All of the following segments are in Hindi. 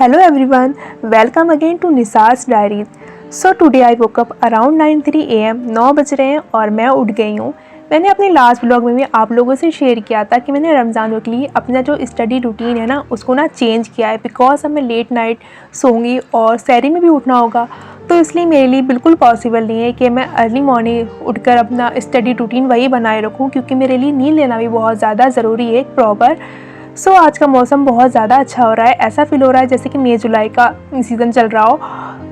Hello everyone, welcome again to Nisar's Diaries. So today I woke up around 9:03 AM, 9 बज रहे हैं और मैं उठ गई हूँ। मैंने अपने लास्ट ब्लॉग में भी आप लोगों से शेयर किया था कि मैंने रमज़ान के लिए अपना जो स्टडी रूटीन है ना उसको ना चेंज किया है, बिकॉज अब मैं लेट नाइट सोऊंगी और सहरी में भी उठना होगा। तो इसलिए मेरे लिए बिल्कुल पॉसिबल नहीं है कि मैं अर्ली मॉर्निंग उठकर अपना स्टडी रूटीन वही बनाए रखूँ, क्योंकि मेरे लिए नींद लेना भी बहुत ज़्यादा ज़रूरी है प्रॉपर। आज का मौसम बहुत ज़्यादा अच्छा हो रहा है। ऐसा फील हो रहा है जैसे कि मई जुलाई का सीज़न चल रहा हो,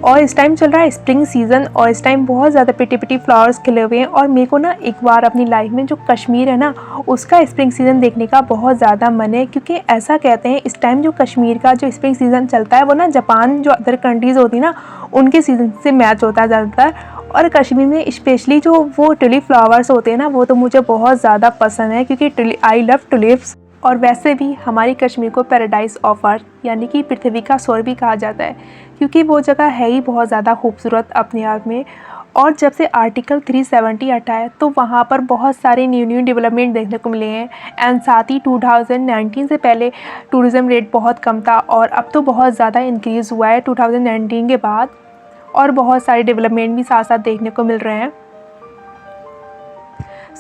और इस टाइम चल रहा है स्प्रिंग सीज़न, और इस टाइम बहुत ज़्यादा प्रिटी प्रिटी फ्लावर्स खिले हुए हैं। और मेरे को ना एक बार अपनी लाइफ में जो कश्मीर है ना उसका स्प्रिंग सीज़न देखने का बहुत ज़्यादा मन है, क्योंकि ऐसा कहते हैं इस टाइम जो कश्मीर का जो स्प्रिंग सीज़न चलता है वो ना जापान जो अदर कंट्रीज़ होती है ना उनके सीज़न से मैच होता है ज़्यादातर। और कश्मीर में स्पेशली जो वो टुलिप फ्लावर्स होते हैं ना वो तो मुझे बहुत ज़्यादा पसंद है, क्योंकि आई लव टुलिप्स। और वैसे भी हमारी कश्मीर को पैराडाइज ऑफ अर्थ यानी कि पृथ्वी का स्वर्ग भी कहा जाता है, क्योंकि वो जगह है ही बहुत ज़्यादा खूबसूरत अपने आप में। और जब से आर्टिकल 370 हटा है तो वहाँ पर बहुत सारे न्यू डेवलपमेंट देखने को मिले हैं। एंड साथ ही 2019 से पहले टूरिज़्म रेट बहुत कम था और अब तो बहुत ज़्यादा इंक्रीज़ हुआ है 2019 के बाद, और बहुत सारे डेवलपमेंट भी साथ साथ देखने को मिल रहे हैं।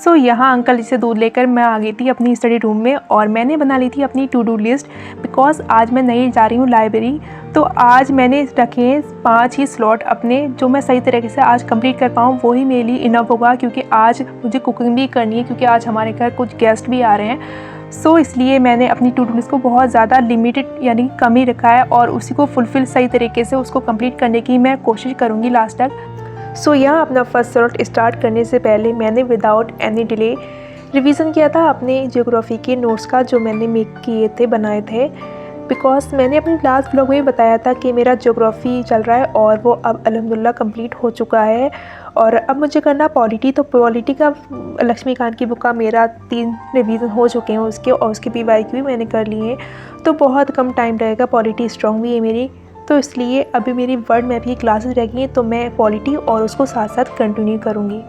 यहाँ अंकल जी से दूध लेकर मैं आ गई थी अपनी स्टडी रूम में, और मैंने बना ली थी अपनी टू डू लिस्ट, बिकॉज आज मैं नहीं जा रही हूँ लाइब्रेरी। तो आज मैंने रखे हैं 5 ही स्लॉट अपने, जो मैं सही तरीके से आज कंप्लीट कर पाऊँ वही मेरे लिए इनफ होगा, क्योंकि आज मुझे कुकिंग भी करनी है, क्योंकि आज हमारे घर कुछ गेस्ट भी आ रहे हैं। इसलिए मैंने अपनी टू डू लिस्ट को बहुत ज़्यादा लिमिटेड यानी कम ही रखा है, और उसी को फुलफ़िल सही तरीके से उसको कंप्लीट करने की मैं कोशिश करूँगी लास्ट तक। यहाँ अपना फर्स्ट स्लॉट स्टार्ट करने से पहले मैंने विदाउट एनी डिले रिवीजन किया था अपने ज्योग्राफी के नोट्स का, जो मैंने मेक किए थे, बनाए थे। बिकॉज मैंने अपने लास्ट ब्लॉग में बताया था कि मेरा ज्योग्राफी चल रहा है और वो अब अल्हम्दुलिल्लाह कंप्लीट हो चुका है। और अब मुझे करना पॉलिटी, तो पॉलिटी का लक्ष्मीकांत की बुक का मेरा 3 रिवीजन हो चुके हैं उसके, और उसके PYQ भी मैंने कर लिए हैं। तो बहुत कम टाइम रहेगा, पॉलिटी स्ट्रॉन्ग भी है मेरी, तो इसलिए अभी मेरी वर्ड में भी क्लासेस रह गई हैं, तो मैं पॉलिटी और उसको साथ साथ कंटिन्यू करूँगी।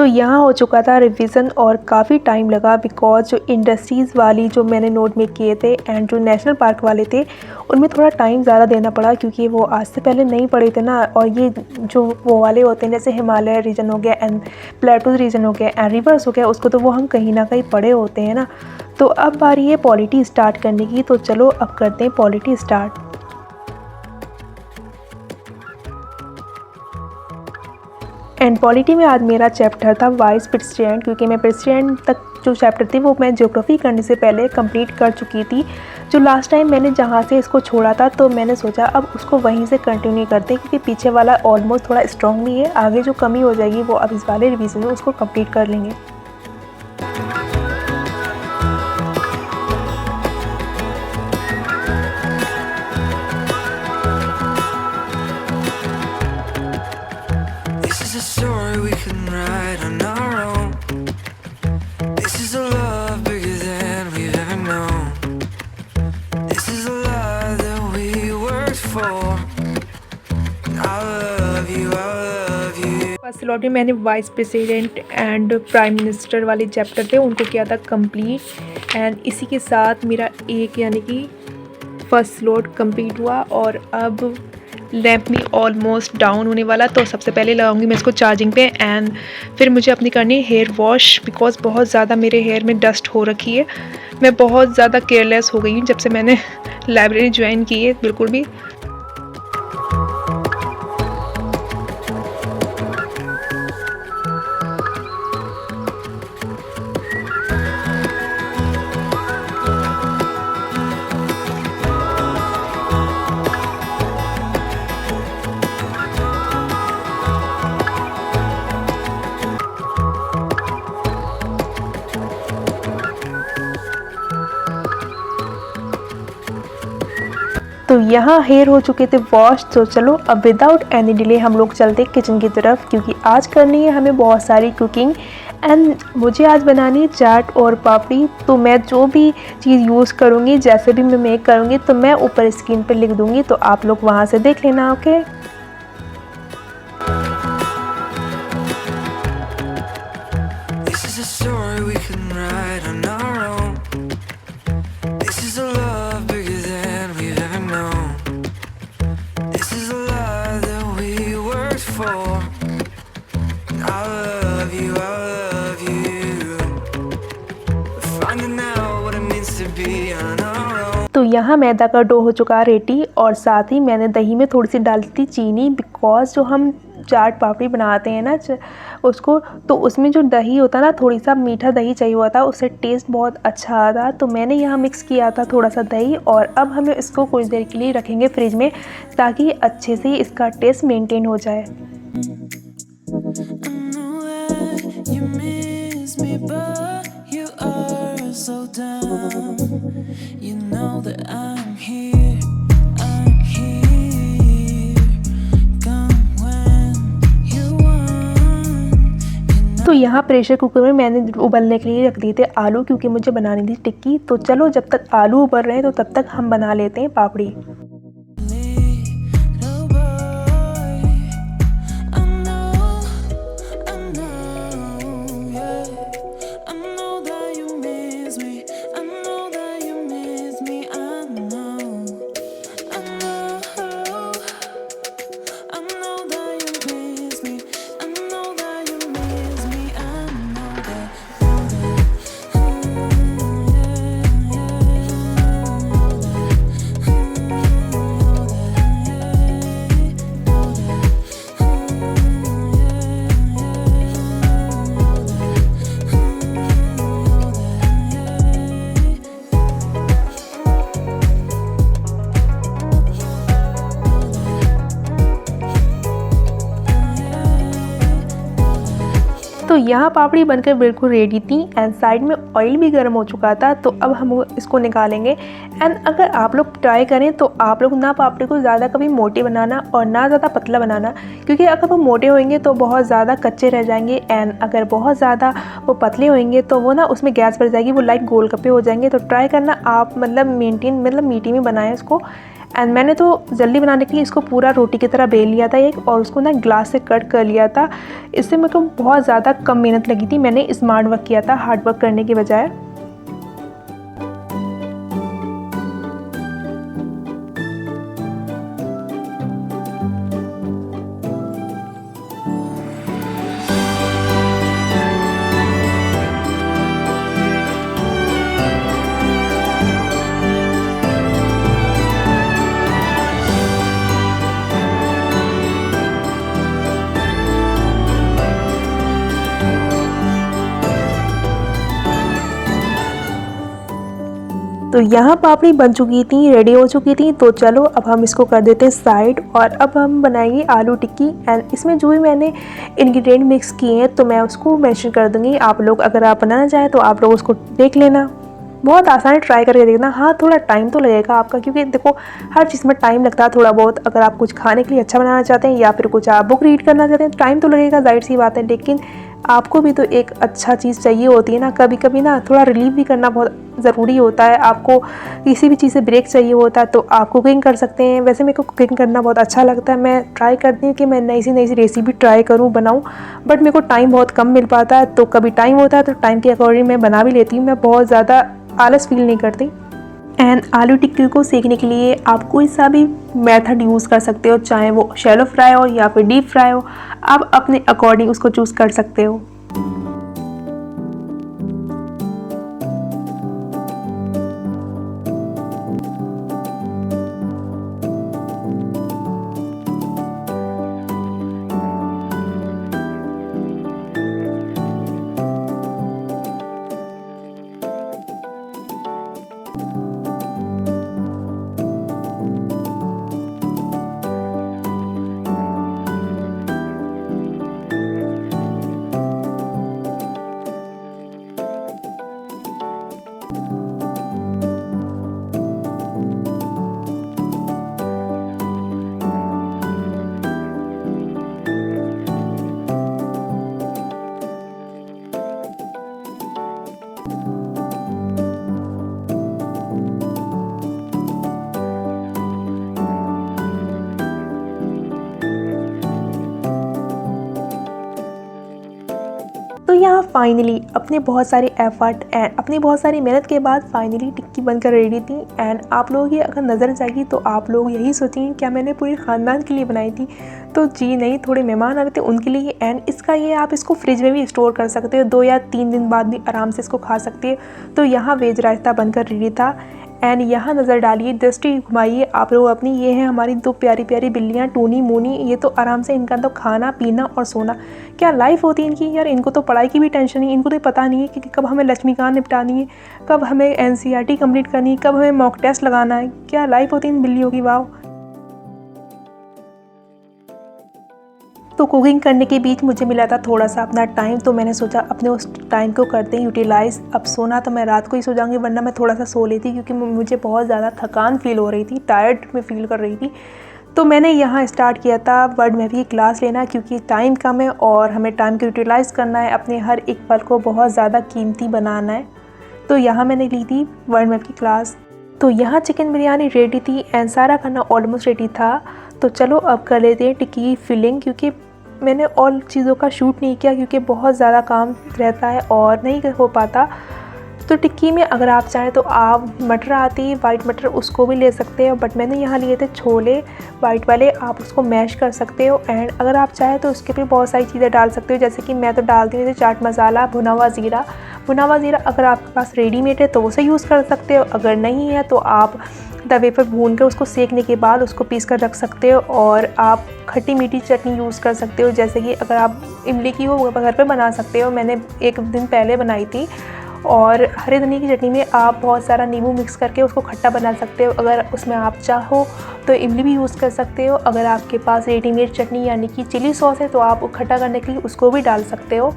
यहाँ हो चुका था रिवीजन, और काफ़ी टाइम लगा, बिकॉज जो इंडस्ट्रीज़ वाली जो मैंने नोट में किए थे एंड जो नेशनल पार्क वाले थे उनमें थोड़ा टाइम ज़्यादा देना पड़ा, क्योंकि वो आज से पहले नहीं पढ़े थे ना। और ये जो वो वाले होते हैं जैसे हिमालय रीजन हो गया एंड प्लेटूज रीजन हो गया एंड रिवर्स हो गया, उसको तो वो हम कहीं ना कहीं पढ़े होते हैं ना। तो अब बारी है पॉलिटी स्टार्ट करने की, तो चलो अब करते हैं पॉलिटी स्टार्ट। एंड पॉलिटी में आज मेरा चैप्टर था वाइस प्रेसिडेंट, क्योंकि मैं प्रेसिडेंट तक जो चैप्टर थी वो मैं ज्योग्राफी करने से पहले कंप्लीट कर चुकी थी। जो लास्ट टाइम मैंने जहाँ से इसको छोड़ा था, तो मैंने सोचा अब उसको वहीं से कंटिन्यू करते हैं, क्योंकि पीछे वाला ऑलमोस्ट थोड़ा स्ट्रॉन्ग भी है, आगे जो कमी हो जाएगी वो अब इस वाले रिवीजन में उसको कंप्लीट कर लेंगे। फर्स्ट स्लॉट में मैंने vice president and prime minister वाले चैप्टर थे उनको किया था कंप्लीट, एंड इसी के साथ मेरा एक यानी कि फर्स्ट स्लॉट कंप्लीट हुआ। और अब लैंप भी ऑलमोस्ट डाउन होने वाला, तो सबसे पहले लगाऊंगी मैं इसको चार्जिंग पे, एंड फिर मुझे अपनी करनी है हेयर वॉश, बिकॉज बहुत ज़्यादा मेरे हेयर में डस्ट हो रखी है। मैं बहुत ज़्यादा केयरलेस हो गई हूँ जब से मैंने लाइब्रेरी ज्वाइन की है, बिल्कुल भी। तो यहाँ हेयर हो चुके थे वॉश, तो चलो अब विदाउट एनी डिले हम लोग चलते किचन की तरफ, क्योंकि आज करनी है हमें बहुत सारी कुकिंग एंड मुझे आज बनानी है चाट और पापड़ी। तो मैं जो भी चीज़ यूज़ करूँगी, जैसे भी मैं मेक करूँगी, तो मैं ऊपर स्क्रीन पे लिख दूँगी, तो आप लोग वहाँ से देख लेना। ओके। तो यहाँ मैदा का डो हो चुका है रेडी, और साथ ही मैंने दही में थोड़ी सी डाल दी चीनी, बिकॉज जो हम चाट पापड़ी बनाते हैं ना उसको, तो उसमें जो दही होता है ना, थोड़ी सा मीठा दही चाहिए हुआ था, उससे टेस्ट बहुत अच्छा आता। तो मैंने यहाँ मिक्स किया था थोड़ा सा दही, और अब हम इसको कुछ देर के लिए रखेंगे फ्रिज में, ताकि अच्छे से इसका टेस्ट मेंटेन हो जाए। तो यहाँ प्रेशर कुकर में मैंने उबलने के लिए रख दिए थे आलू, क्योंकि मुझे बनानी थी टिक्की। तो चलो जब तक आलू उबल रहे हैं तो तब तक हम बना लेते हैं पापड़ी। तो यहाँ पापड़ी बनकर बिल्कुल रेडी थी, एंड साइड में ऑयल भी गर्म हो चुका था। तो अब हम इसको निकालेंगे। एंड अगर आप लोग ट्राई करें तो आप लोग ना पापड़ी को ज़्यादा कभी मोटे बनाना और ना ज़्यादा पतला बनाना, क्योंकि अगर वो मोटे होंगे तो बहुत ज़्यादा कच्चे रह जाएंगे, एंड अगर बहुत ज़्यादा वो पतले होंगे तो वो ना उसमें गैस बढ़ जाएगी, वो लाइक गोलगप्पे हो जाएंगे। तो ट्राई करना आप, मतलब मीठी में बनाएं इसको। एंड मैंने तो जल्दी बनाने के लिए इसको पूरा रोटी की तरह बेल लिया था एक, और उसको ना ग्लास से कट कर लिया था। इससे मेरे को बहुत ज़्यादा कम मेहनत लगी थी, मैंने स्मार्ट वर्क किया था हार्ड वर्क करने के बजाय। तो यहाँ पापड़ी बन चुकी थी, रेडी हो चुकी थी। तो चलो अब हम इसको कर देते हैं साइड, और अब हम बनाएंगे आलू टिक्की। एंड इसमें जो भी मैंने इंग्रेडिएंट मिक्स किए हैं तो मैं उसको मेंशन कर दूँगी। आप लोग अगर आप बनाना चाहें तो आप लोग उसको देख लेना, बहुत आसान है, ट्राई करके देखना। हाँ, थोड़ा टाइम तो लगेगा आपका, क्योंकि देखो हर चीज़ में टाइम लगता है थोड़ा बहुत। अगर आप कुछ खाने के लिए अच्छा बनाना चाहते हैं या फिर कुछ आप बुक रीड करना चाहते हैं, टाइम तो लगेगा, जाहिर सी बात है। लेकिन आपको भी तो एक अच्छा चीज़ चाहिए होती है ना, कभी कभी ना थोड़ा रिलीफ भी करना बहुत ज़रूरी होता है। आपको किसी भी चीज़ से ब्रेक चाहिए होता है तो आप कुकिंग कर सकते हैं। वैसे मेरे को कुकिंग करना बहुत अच्छा लगता है, मैं ट्राई करती हूँ कि मैं नई सी रेसिपी ट्राई करूँ, बनाऊँ। बट मेरे को टाइम बहुत कम मिल पाता है, तो कभी टाइम होता है तो टाइम के अकॉर्डिंग मैं बना भी लेती हूँ। मैं बहुत ज़्यादा आलस फील नहीं करती। एंड आलू टिक्की को सेकने के लिए आप कोई सा भी मेथड यूज़ कर सकते हो, चाहे वो शैलो फ्राई हो या फिर डीप फ्राई हो, आप अपने अकॉर्डिंग उसको चूज़ कर सकते हो। फाइनली अपने बहुत सारे एफर्ट एंड अपनी बहुत सारी मेहनत के बाद फाइनली टिक्की बनकर रेडी थी। एंड आप लोगों की अगर नज़र जाएगी तो आप लोग यही सोचेंगे क्या मैंने पूरे ख़ानदान के लिए बनाई थी। तो जी नहीं, थोड़े मेहमान आ रहे थे उनके लिए। एंड इसका ये आप इसको फ्रिज में भी स्टोर कर सकते हो, 2 या 3 दिन बाद भी आराम से इसको खा सकते हो। तो यहाँ वेज रायता बनकर रेडी था। एंड यहाँ नज़र डालिए, दृष्टि घुमाइए आप लोग अपनी। ये है हमारी 2 प्यारी प्यारी बिल्लियाँ टूनी मूनी। ये तो आराम से इनका तो खाना पीना और सोना, क्या लाइफ होती है इनकी यार। इनको तो पढ़ाई की भी टेंशन नहीं, इनको तो पता नहीं है कि कब हमें लक्ष्मीकांत निपटानी है, कब हमें NCERT कंप्लीट करनी है, कब हमें मॉक टेस्ट लगाना है। क्या लाइफ होती है इन बिल्लियों की, वाह। तो कुकिंग करने के बीच मुझे मिला था थोड़ा सा अपना टाइम, तो मैंने सोचा अपने उस टाइम को करते हैं यूटिलाइज़। अब सोना तो मैं रात को ही सो जाऊंगी, वरना मैं थोड़ा सा सो लेती क्योंकि मुझे बहुत ज़्यादा थकान फील हो रही थी, टायर्ड में फील कर रही थी। तो मैंने यहाँ स्टार्ट किया था वर्ड मैप की क्लास लेना, क्योंकि टाइम कम है और हमें टाइम को यूटिलाइज़ करना है, अपने हर एक पल को बहुत ज़्यादा कीमती बनाना है। तो यहाँ मैंने ली थी वर्ड मैप की क्लास। तो यहाँ चिकन बिरयानी रेडी थी एंड सारा खाना ऑलमोस्ट रेडी था। तो चलो अब कर लेते हैं टिक्की की फिलिंग, क्योंकि मैंने ऑल चीज़ों का शूट नहीं किया क्योंकि बहुत ज़्यादा काम रहता है और नहीं हो पाता। तो टिक्की में अगर आप चाहें तो आप मटर आती है वाइट मटर, उसको भी ले सकते हो, बट मैंने यहाँ लिए थे छोले वाइट वाले, आप उसको मैश कर सकते हो। एंड अगर आप चाहें तो उसके भी बहुत सारी चीज़ें डाल सकते हो, जैसे कि मैं तो डालती हूँ चाट मसाला, भुना हुआ ज़ीरा। भुना हुआ ज़ीरा अगर आपके पास रेडीमेड है तो उसे यूज़ कर सकते हो, अगर नहीं है तो आप तवे पर भून कर उसको सेकने के बाद उसको पीस कर रख सकते हो। और आप खट्टी मीठी चटनी यूज़ कर सकते हो, जैसे कि अगर आप इमली की हो घर पे बना सकते हो, मैंने एक दिन पहले बनाई थी। और हरे धनिया की चटनी में आप बहुत सारा नींबू मिक्स करके उसको खट्टा बना सकते हो, अगर उसमें आप चाहो तो इमली भी यूज़ कर सकते हो। अगर आपके पास रेडीमेड चटनी यानी कि चिली सॉस है तो आप खट्टा करने के लिए उसको भी डाल सकते हो।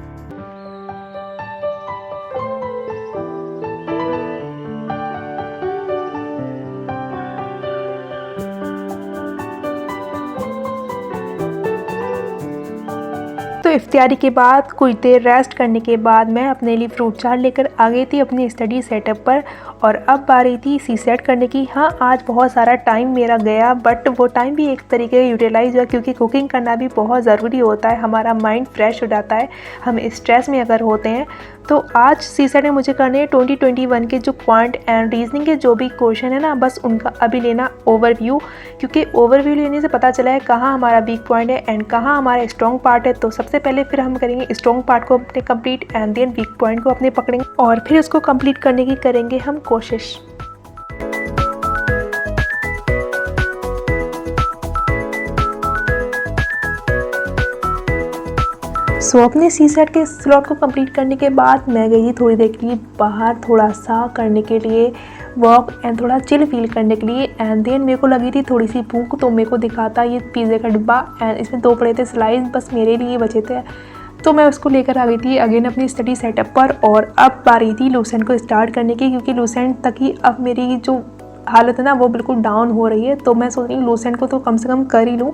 तो इफ्तियारी के बाद कुछ देर रेस्ट करने के बाद मैं अपने लिए फ्रूट चाट लेकर आ गई थी अपनी स्टडी सेटअप पर। और अब बारी थी सी सेट करने की। हाँ, आज बहुत सारा टाइम मेरा गया, बट वो टाइम भी एक तरीके से यूटिलाइज हुआ, क्योंकि कुकिंग करना भी बहुत ज़रूरी होता है। हमारा माइंड फ्रेश हो जाता है हम स्ट्रेस में अगर होते हैं। तो आज सी सेट में मुझे करने हैं 2021 के जो क्वांट एंड रीजनिंग के जो भी क्वेश्चन है ना, बस उनका अभी लेना ओवरव्यू, क्योंकि ओवरव्यू लेने से पता चला है कहाँ हमारा वीक पॉइंट है एंड कहाँ हमारा स्ट्रॉन्ग पार्ट है। तो सबसे पहले फिर हम करेंगे स्ट्रॉन्ग पार्ट को अपने complete and then weak point को अपने पकड़ेंगे और फिर उसको कंप्लीट करने की करेंगे हम कोशिश। सो अपने सी सेट के स्लॉट को कंप्लीट करने के बाद मैं गई थी थोड़ी देर के लिए बाहर, थोड़ा सा करने के लिए वॉक एंड थोड़ा चिल फील करने के लिए। एंड देन मेरे को लगी थी थोड़ी सी भूख, तो मेरे को दिखा था ये पिज़्ज़े का डिब्बा एंड इसमें 2 पड़े थे स्लाइस, बस मेरे लिए बचे थे। तो मैं उसको लेकर आ गई थी अगेन अपनी स्टडी सेटअप पर। और अब बारी थी लूसेंट को स्टार्ट करने की, क्योंकि लूसेंट तक ही अब मेरी जो हालत है ना वो बिल्कुल डाउन हो रही है। तो मैं सोच रही हूँ लूसेंट को तो कम से कम कर ही लूँ।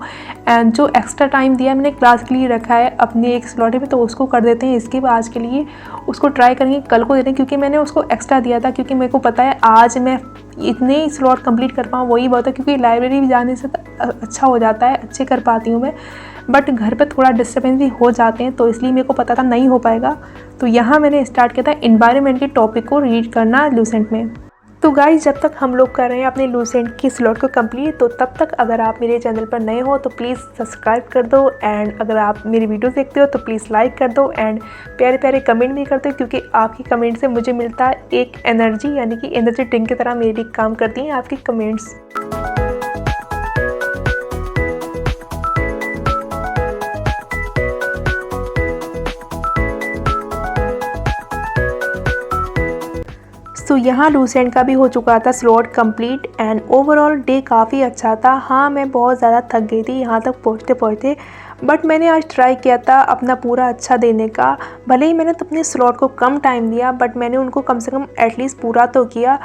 एंड जो एक्स्ट्रा टाइम दिया मैंने क्लास के लिए रखा है अपने एक स्लॉट में, तो उसको कर देते हैं। इसके आज के लिए उसको ट्राई करेंगे, कल को देते हैं, क्योंकि मैंने उसको एक्स्ट्रा दिया था, क्योंकि मेरे को पता है आज मैं इतने ही स्लॉट कंप्लीट कर पाऊँ वही बहुत है, क्योंकि लाइब्रेरी भी जाने से अच्छा हो जाता है, अच्छे कर पाती हूँ मैं। बट घर पे थोड़ा डिस्टर्बेंस भी हो जाते हैं, तो इसलिए मेरे को पता था नहीं हो पाएगा। तो यहाँ मैंने स्टार्ट किया था एनवायरनमेंट के टॉपिक को रीड करना लूसेंट में। तो गाइस, जब तक हम लोग कर रहे हैं अपने लूसेंट की स्लॉट को कंप्लीट, तो तब तक अगर आप मेरे चैनल पर नए हो तो प्लीज़ सब्सक्राइब कर दो। एंड अगर आप मेरी वीडियो देखते हो तो प्लीज़ लाइक कर दो एंड प्यारे प्यारे कमेंट भी कर दो, क्योंकि आपकी कमेंट से मुझे मिलता है एक एनर्जी, यानी कि एनर्जी ड्रिंक की तरह मेरी काम करती हैं आपकी कमेंट्स। तो यहाँ लूसेंट का भी हो चुका था slot complete and overall day काफ़ी अच्छा था। हाँ, मैं बहुत ज़्यादा थक गई थी यहाँ तक पहुँचते पहुँचते, बट मैंने आज ट्राई किया था अपना पूरा अच्छा देने का। भले ही मैंने अपने स्लॉट को कम टाइम दिया, बट मैंने उनको कम से कम एटलीस्ट पूरा तो किया,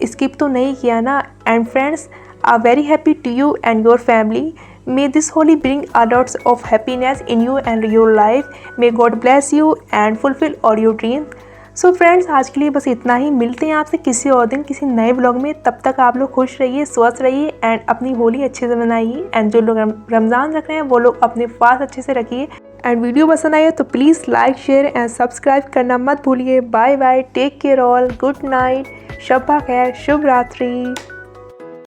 स्किप तो नहीं किया ना। And friends, I am very happy to you and your family. May this Holi bring a lots of happiness in you and your life. May God bless you and fulfill all your dreams. So friends, आज के लिए बस इतना ही। मिलते हैं आपसे किसी और दिन किसी नए व्लॉग में। तब तक आप लोग खुश रहिए, स्वस्थ रहिए एंड अपनी होली अच्छे से मनाइए। एंड जो लोग रमज़ान रख रहे हैं वो लोग अपने फास्ट अच्छे से रखिए एंड वीडियो पसंद आए तो please like share and subscribe करना मत भूलिए। Bye bye, take care all, good night, शब्बा खैर, शुभ रात्रि।